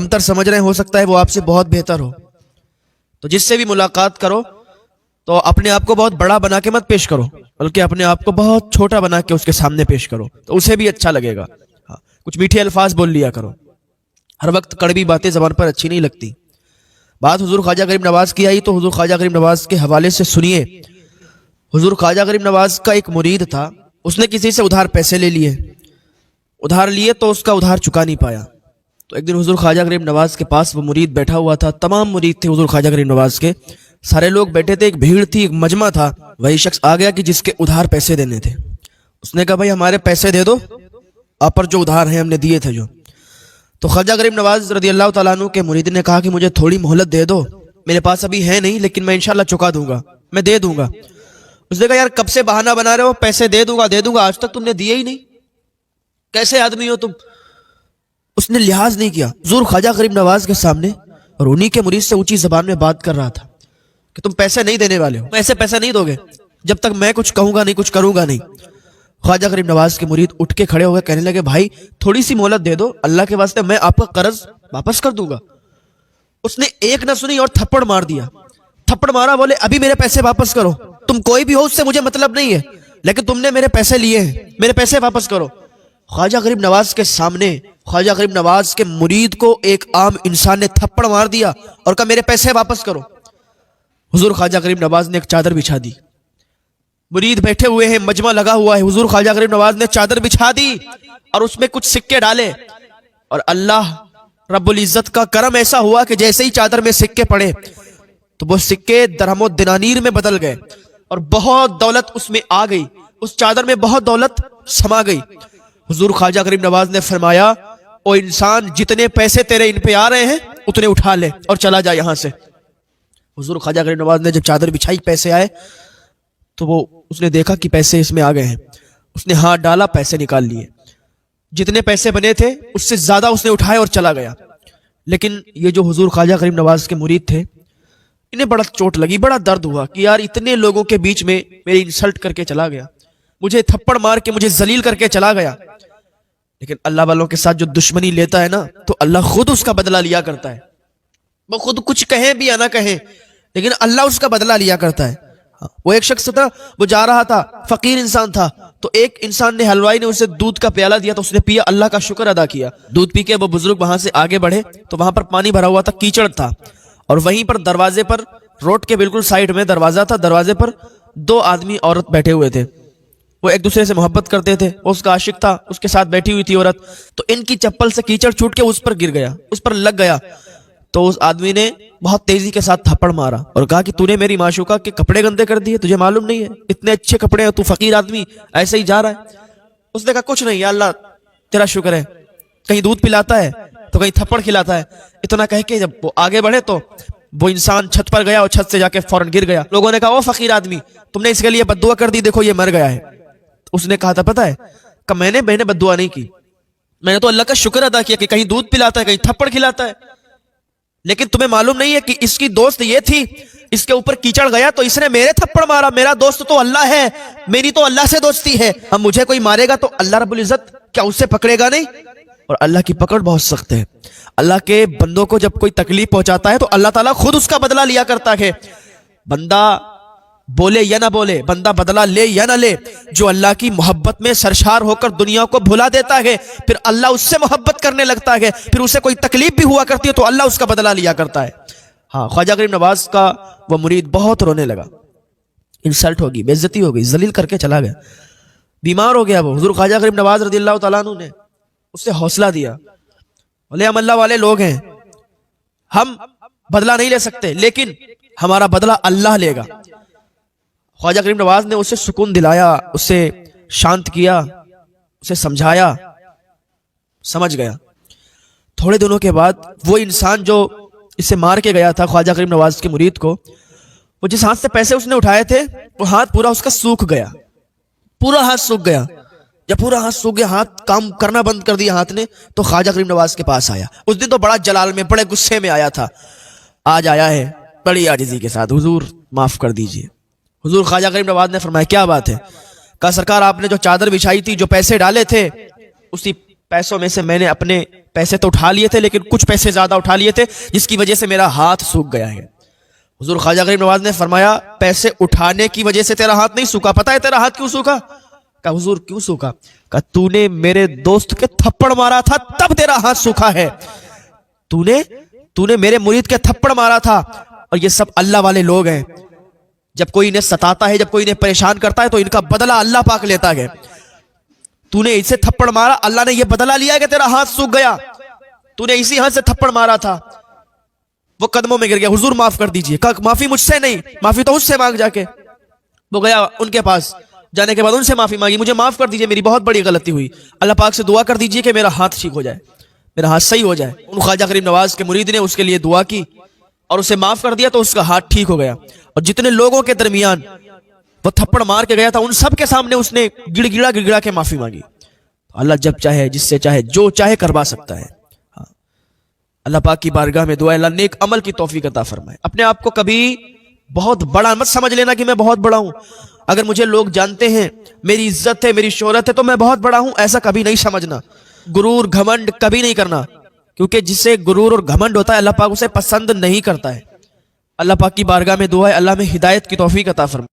کمتر سمجھ رہے ہیں، ہو سکتا ہے وہ آپ سے بہت بہتر ہو. تو جس سے بھی ملاقات کرو تو اپنے آپ کو بہت بڑا بنا کے مت پیش کرو، بلکہ اپنے آپ کو بہت چھوٹا بنا کے اس کے سامنے پیش کرو، تو اسے بھی اچھا لگے گا. کچھ میٹھے الفاظ بول لیا کرو. ہر وقت کڑوی باتیں زبان پر اچھی نہیں لگتی. بات حضور خواجہ غریب نواز کی آئی تو حضور خواجہ غریب نواز کے حوالے سے سنیے. حضور خواجہ غریب نواز کا ایک مرید تھا، اس نے کسی سے ادھار پیسے لے لیے. ادھار لیے تو اس کا ادھار چکا نہیں پایا. تو ایک دن حضور خواجہ غریب نواز کے پاس وہ مرید بیٹھا ہوا تھا. تمام مرید تھے حضور خواجہ غریب نواز کے، سارے لوگ بیٹھے تھے، ایک بھیڑ تھی، ایک مجمع تھا. وہی شخص آ گیا کہ جس کے ادھار پیسے دینے تھے. اس نے کہا بھائی ہمارے پیسے دے دو، آپ پر جو ادھار ہیں ہم نے دیے تھے جو. تو خواجہ غریب نواز رضی اللہ تعالیٰ عنہ کے مرید نے کہا کہ مجھے تھوڑی مہلت دے دو، میرے پاس ابھی ہے نہیں لیکن میں انشاءاللہ چکا دوں گا، میں دے دوں گا. اس نے کہا یار کب سے بہانہ بنا رہے ہو، پیسے دے دوں گا آج تک تم نے دیے ہی نہیں، کیسے آدمی ہو تم. اس نے لحاظ نہیں کیا حضور خواجہ غریب نواز کے سامنے، اور انہی کے مرید سے اونچی زبان میں بات کر رہا تھا کہ تم پیسے نہیں دینے والے ہو، ایسے پیسے نہیں دو گے جب تک میں کچھ کہوں گا نہیں، کچھ کروں گا نہیں. خواجہ غریب نواز کے مرید اٹھ کے کھڑے ہو گئے، کہنے لگے بھائی تھوڑی سی مہلت دے دو، اللہ کے واسطے میں آپ کا قرض واپس کر دوں گا. اس نے ایک نہ سنی اور تھپڑ مار دیا. تھپڑ مارا، بولے ابھی میرے پیسے واپس کرو، تم کوئی بھی ہو اس سے مجھے مطلب نہیں ہے، لیکن تم نے میرے پیسے لیے ہیں، میرے پیسے واپس کرو. خواجہ غریب نواز کے سامنے خواجہ غریب نواز کے مرید کو ایک عام انسان نے تھپڑ مار دیا اور کہا میرے پیسے واپس کرو. حضور خواجہ غریب نواز نے ایک چادر بچھا دی. مرید بیٹھے ہوئے ہیں، مجمع لگا ہوا ہے. حضور خواجہ غریب نواز نے چادر بچھا دی اور اس میں کچھ سکے ڈالے، اور اللہ رب العزت کا کرم ایسا ہوا کہ جیسے ہی چادر میں سکے پڑے تو وہ سکے درہم و دنانیر میں بدل گئے اور بہت دولت اس میں آ گئی. اس چادر میں بہت دولت سما گئی. حضور خواجہ غریب نواز نے فرمایا او انسان جتنے پیسے تیرے ان پہ آ رہے ہیں اتنے اٹھا لے اور چلا جا یہاں سے. حضور خواجہ غریب نواز نے جب چادر بچھائی، پیسے آئے تو اس نے دیکھا کہ پیسے اس میں آ گئے ہیں. اس نے ہاتھ ڈالا، پیسے نکال لیے. جتنے پیسے بنے تھے اس سے زیادہ اس نے اٹھائے اور چلا گیا. لیکن یہ جو حضور خواجہ غریب نواز کے مرید تھے، انہیں بڑا چوٹ لگی، بڑا درد ہوا کہ یار اتنے لوگوں کے بیچ میں میری انسلٹ کر کے چلا گیا، مجھے تھپڑ مار کے مجھے ذلیل کر کے چلا گیا. لیکن اللہ والوں کے ساتھ جو دشمنی لیتا ہے نا تو اللہ خود اس کا بدلہ لیا کرتا ہے. وہ خود کچھ کہیں بھی یا نہ کہیں لیکن اللہ اس کا بدلہ لیا کرتا ہے. وہ ایک شخص تھا، وہ جا رہا تھا، فقیر انسان تھا، تو ایک انسان نے، حلوائی نے اسے دودھ کا پیالہ دیا تو اس نے پیا، اللہ کا شکر ادا کیا. دودھ پی کے وہ بزرگ وہاں سے آگے بڑھے تو وہاں پر پانی بھرا ہوا تھا، کیچڑ تھا، اور وہیں پر دروازے پر، روڈ کے بالکل سائیڈ میں دروازہ تھا، دروازے پر دو آدمی عورت بیٹھے ہوئے تھے. وہ ایک دوسرے سے محبت کرتے تھے، وہ اس کا عاشق تھا، اس کے ساتھ بیٹھی ہوئی تھی عورت. تو ان کی چپل سے کیچڑ چھوٹ کے اس پر گر گیا، اس پر لگ گیا. تو اس آدمی نے بہت تیزی کے ساتھ تھپڑ مارا اور کہا کہ تو نے میری معشوقہ کے کپڑے گندے کر دیے، تجھے معلوم نہیں ہے اتنے اچھے کپڑے ہیں، تو فقیر آدمی ایسے ہی جا رہا ہے. اس نے کہا کچھ نہیں یا اللہ تیرا شکر ہے، کہیں دودھ پلاتا ہے تو کہیں تھپڑ کھلاتا ہے. اتنا کہہ کے جب وہ آگے بڑھے تو وہ انسان چھت پر گیا اور چھت سے جا کے فوراً گر گیا. لوگوں نے کہا او فقیر آدمی تم نے اس کے لیے بد دعا کر دی، دیکھو یہ مر گیا ہے. اس نے کہا تھا پتہ ہے کہ میں نے بد دعا نہیں کی، میں نے تو اللہ کا شکر ادا کیا کہ کہیں دودھ پلاتا ہے، کہیں تھپڑ کھلاتا ہے. لیکن تمہیں معلوم نہیں ہے کہ اس کی دوست یہ تھی، اس کے اوپر کیچڑ گیا تو اس نے میرے تھپڑ مارا. میرا دوست تو اللہ ہے، میری تو اللہ سے دوستی ہے. اب مجھے کوئی مارے گا تو اللہ رب العزت کیا اس سے پکڑے گا نہیں؟ اور اللہ کی پکڑ بہت سخت ہے. اللہ کے بندوں کو جب کوئی تکلیف پہنچاتا ہے تو اللہ تعالیٰ خود اس کا بدلہ لیا کرتا ہے. بندہ بولے یا نہ بولے، بندہ بدلہ لے یا نہ لے، جو اللہ کی محبت میں سرشار ہو کر دنیا کو بھلا دیتا ہے پھر اللہ اس سے محبت کرنے لگتا ہے. پھر اسے کوئی تکلیف بھی ہوا کرتی ہے تو اللہ اس کا بدلہ لیا کرتا ہے. ہاں، خواجہ غریب نواز کا وہ مرید بہت رونے لگا، انسلٹ ہوگی، بے عزتی ہو گئی، ذلیل کر کے چلا گیا، بیمار ہو گیا. وہ حضور خواجہ غریب نواز رضی اللہ تعالیٰ عنہ نے اسے حوصلہ دیا، بولے ہم اللہ والے لوگ ہیں، ہم بدلہ نہیں لے سکتے لیکن ہمارا بدلہ اللہ لے گا. خواجہ غریب نواز نے اسے سکون دلایا، اسے شانت کیا، اسے سمجھایا، سمجھ گیا. تھوڑے دنوں کے بعد وہ انسان جو اسے مار کے گیا تھا خواجہ غریب نواز کے مرید کو، وہ جس ہاتھ سے پیسے اس نے اٹھائے تھے وہ ہاتھ پورا اس کا سوکھ گیا، پورا ہاتھ سوکھ گیا. جب پورا ہاتھ سوکھ گیا، ہاتھ کام کرنا بند کر دیا ہاتھ نے، تو خواجہ غریب نواز کے پاس آیا. اس دن تو بڑا جلال میں، بڑے غصے میں آیا تھا. آج آیا ہے بڑی عاجزی کے ساتھ، حضور معاف کر دیجئے. حضور خواجہ غریب نواز نے فرمایا کیا بات ہے؟ کہا سرکار آپ نے جو چادر بچھائی تھی، جو پیسے ڈالے تھے، اسی پیسوں میں سے میں نے اپنے پیسے تو اٹھا لیے تھے لیکن کچھ پیسے زیادہ اٹھا لیے تھے جس کی وجہ سے میرا ہاتھ سوکھ گیا ہے. حضور خواجہ غریب نواز نے فرمایا پیسے اٹھانے کی وجہ سے تیرا ہاتھ نہیں سوکھا. پتہ ہے تیرا ہاتھ کیوں سوکھا؟ کہا حضور کیوں سوکھا؟ کہا تو نے میرے دوست کے تھپڑ مارا تھا تب تیرا ہاتھ سوکھا ہے. تو نے میرے مرید کے تھپڑ مارا تھا. اور یہ سب اللہ والے لوگ ہیں. جب کوئی انہیں ستاتا ہے, جب کوئی انہیں پریشان کرتا ہے تو ان کا بدلہ اللہ پاک لیتا ہے. تو نے اسے تھپڑ مارا, اللہ نے یہ بدلہ لیا کہ تیرا ہاتھ سوکھ گیا. تو نے اسی ہاتھ سے تھپڑ مارا تھا. وہ قدموں میں گر گیا, حضور معاف کر دیجئے. کہا معافی مجھ سے نہیں, معافی تو اس سے مانگ جا کے. وہ گیا ان کے پاس, جانے کے بعد ان سے معافی مانگی, مجھے معاف کر دیجئے, میری بہت بڑی غلطی ہوئی, اللہ پاک سے دعا کر دیجئے کہ میرا ہاتھ ٹھیک ہو جائے, میرا ہاتھ صحیح ہو جائے. ان خواجہ غریب نواز کے مرید نے اس کے لیے دعا کی اور اسے معاف کر دیا تو اس کا ہاتھ ٹھیک ہو گیا. اور جتنے لوگوں کے درمیان وہ تھپڑ مار کے گیا تھا ان سب کے سامنے اس نے گڑ گڑا کے معافی مانگی. اللہ جب چاہے جس سے چاہے جو چاہے کروا سکتا ہے. اللہ پاک کی بارگاہ میں دعا ہے اللہ نیک عمل کی توفیق عطا فرمائے. اپنے آپ کو کبھی بہت بڑا مت سمجھ لینا کہ میں بہت بڑا ہوں. اگر مجھے لوگ جانتے ہیں, میری عزت ہے, میری شہرت ہے تو میں بہت بڑا ہوں, ایسا کبھی نہیں سمجھنا. غرور گھمنڈ کبھی نہیں کرنا, کیونکہ جسے غرور اور گھمنڈ ہوتا ہے اللہ پاک اسے پسند نہیں کرتا ہے. اللہ پاک کی بارگاہ میں دعا ہے اللہ میں ہدایت کی توفیق عطا فرمائے.